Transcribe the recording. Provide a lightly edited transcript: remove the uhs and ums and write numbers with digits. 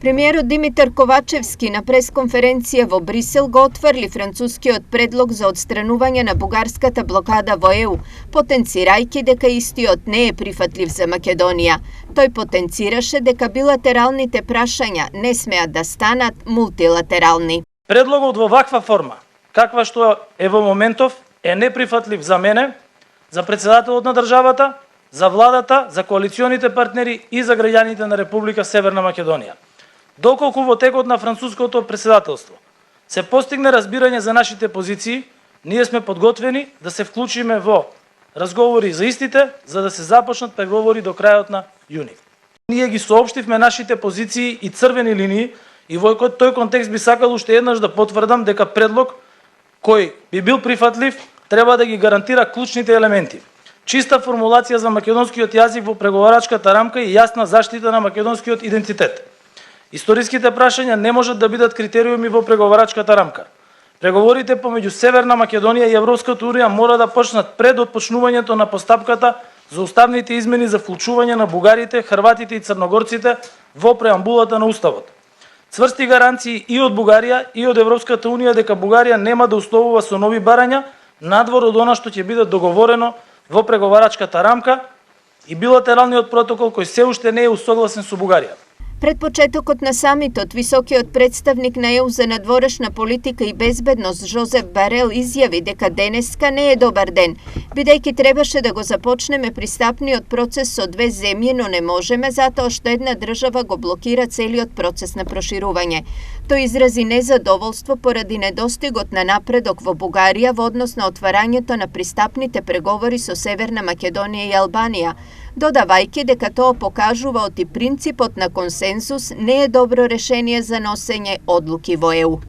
Премиерот Димитар Ковачевски на пресконференција во Брисел го отврли францускиот предлог за отстранување на бугарската блокада во ЕУ, потенцирајќи дека истиот не е прифатлив за Македонија. Тој потенцираше дека билатералните прашања не смеат да станат мултилатерални. Предлогот во ваква форма, каква што е во моментов, е неприфатлив за мене, за председателот на државата, за владата, за коалиционите партнери и за граѓаните на Република Северна Македонија. Доколку во текот на француското председателство се постигне разбирање за нашите позиции, ние сме подготвени да се вклучиме во разговори за истите, за да се започнат преговори до крајот на јуни. Ние ги соопштивме нашите позиции и црвени линии и во тој контекст би сакал уште еднаш да потврдам дека предлог кој би бил прифатлив треба да ги гарантира клучните елементи: чиста формулација за македонскиот јазик во преговарачката рамка и јасна заштита на македонскиот идентитет. Историските прашања не можат да бидат критериуми во преговарачката рамка. Преговорите помеѓу Северна Македонија и Европската унија мора да почнат пред отпочнувањето на постапката за уставните измени за вклучување на бугарите, хрватите и црногорците во преамбулата на Уставот. Цврсти гаранции и од Бугарија и од Европската унија дека Бугарија нема да условува со нови барања надвор од она што ќе биде договорено во преговарачката рамка и билатералниот протокол кој се уште не е усогласен со Бугарија. Пред почетокот на самитот, високиот представник на ЕУ за надворешна политика и безбедност Жозеф Барел изјави дека денеска не е добар ден, бидејќи требаше да го започнеме пристапниот процес со две земји, но не можеме затоа што една држава го блокира целиот процес на проширување. Тој изрази незадоволство поради недостигот на напредок во Бугарија во однос на отварањето на пристапните преговори со Северна Македонија и Албанија, додавајќи дека тоа покажува оти принципот на консензус не е добро решение за носење одлуки во ЕУ.